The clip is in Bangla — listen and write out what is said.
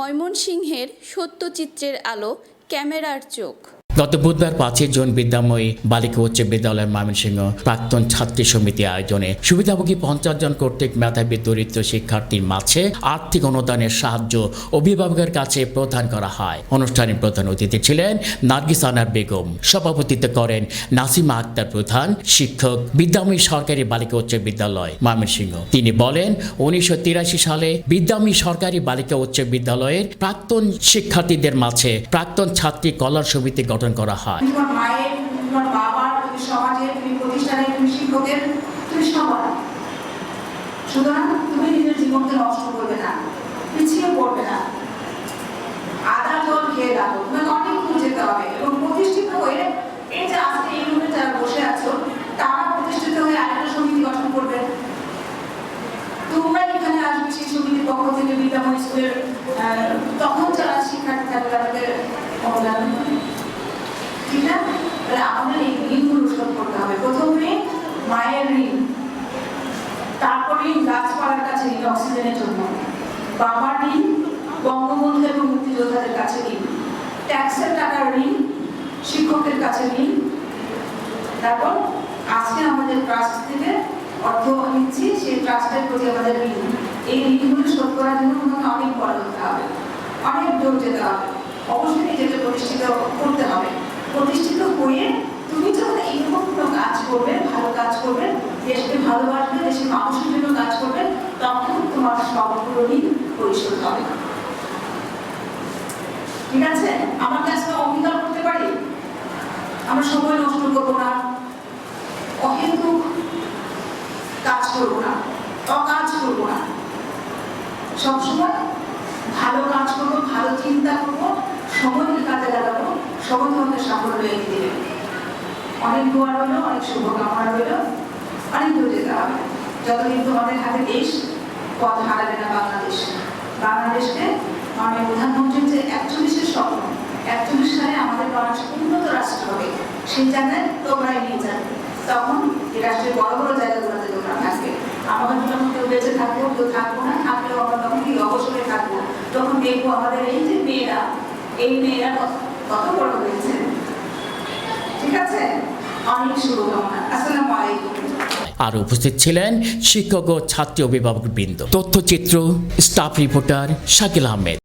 ময়মনসিংহের সত্যচিত্রের আলো, ক্যামেরার চোখ। গত বুধবার 5 জুন বিদ্যাময়ী বালিকা উচ্চ বিদ্যালয়ের ময়মনসিংহ প্রাক্তন ছাত্রী সমিতি আয়োজনে সুবিধাভোগী 50 জন কর্তৃক মেধাবী দরিদ্র শিক্ষার্থীর মাঝে আর্থিক অনুদানের সাহায্য অভিভাবকের কাছে প্রদান করা হয়। অনুষ্ঠানে প্রধান অতিথি ছিলেন নার্গিস আনার বেগম, সভাপতিত্ব করেন নাসিমা আক্তার প্রধান শিক্ষক, বিদ্যাময়ী সরকারি বালিকা উচ্চ বিদ্যালয় ময়মনসিংহ। তিনি বলেন, 1983 সালে বিদ্যাময়ী সরকারি বালিকা উচ্চ বিদ্যালয়ের প্রাক্তন শিক্ষার্থীদের মাঝে প্রাক্তন ছাত্রী কল্যাণ সমিতি গঠন করা হয়। তোমার মায়ের, তোমার বাবার, তুমি সমাজের, তুমি প্রতিষ্ঠানের, তুমি শিক্ষকের, তুমি সবার। সুতরাং তুমি নিজের জীবনকে নষ্ট করবে না, পিছিয়ে পড়বে না, আদা জল খেয়ে রাখো। তোমাকে অনেক দূর যেতে হবে এবং প্রতিষ্ঠিত হয়ে এই যে আজকে এই রুমে যারা বসে আছো তারা প্রতিষ্ঠিত হয়ে আরেকটা সমিতি গঠন করবে। তোমরা এখানে আসবে সেই সমিতির পক্ষ থেকে বিদ্যাময়ী স্কুলের তখন যারা শিক্ষার্থী থাকবে তাদের অবদান, ঠিক না? তাহলে আমাদের এই ঋণগুলো শোধ করতে হবে। প্রথম ঋণ মায়ের ঋণ, তারপর ঋণ গাছপালার কাছে ঋণ অক্সিজেনের জন্য, বাবার ঋণ বঙ্গবন্ধু এবং মুক্তিযোদ্ধাদের কাছে ঋণ, ট্যাক্সের টাকার ঋণ শিক্ষকের কাছে ঋণ, তারপর আজকে আমাদের ট্রাস্ট থেকে অর্থ নিচ্ছি, সেই ট্রাস্টের প্রতি আমাদের ঋণ। এই ঋণগুলো শোধ করার জন্য তোমাকে অনেক বড় হতে হবে, অনেক দূর যেতে হবে, অবশ্যই নিজেকে প্রতিষ্ঠিত করতে হবে। প্রতিষ্ঠিত হয়ে তুমি যখন এইরকম কোনো কাজ করবে, ভালো কাজ করবে, দেশকে ভালোবাসবে, দেশের মানুষের জন্য কাজ করবে, তখন তোমার সবগুলো ঋণ পরিশোধ হবে। ঠিক আছে? আমার কাছে অঙ্গীকার করতে পারি আমরা সময় নষ্ট করবো না, অহেতুক কাজ করবো না, অকাজ করবো না, সবসময় ভালো কাজ করবো, ভালো চিন্তা করবো, সময়কে কাজে লাগাবো, সময় তোমাকে সাফল্য এনে দেবে। অনেক দোয়া রইল, অনেক শুভকামনা রইল, অনেক দূর যেতে হবে। যতদিন তোমাদের হাতে দেশ, পথ হারাবে না বাংলাদেশ। বাংলাদেশকে মাননীয় প্রধানমন্ত্রীর যে 41-এর স্বপ্ন, 41 সালে আমাদের বাংলাদেশ উন্নত রাষ্ট্র হবে, সেই জায়গায় তোমরাই নিয়ে যাবে। তখন এই রাষ্ট্রের বড় বড় জায়গাগুলোতে তোমরা থাকবে। আমাদের যখন কেউ বেঁচে থাকবো, কেউ থাকবো না, থাকলেও আমরা তখন কি অবসরে থাকবো। তখন দেখবো আমাদের এই যে মেয়েরা, এই মেয়েরা কত বড় হয়েছে। ঠিক আছে? অনেক শুভকামনা। আসসালামু আলাইকুম। আর উপস্থিত ছিলেন শিক্ষক ও ছাত্রী অভিভাবক বৃন্দ। তথ্যচিত্র, স্টাফ রিপোর্টার শাকিল আহমেদ।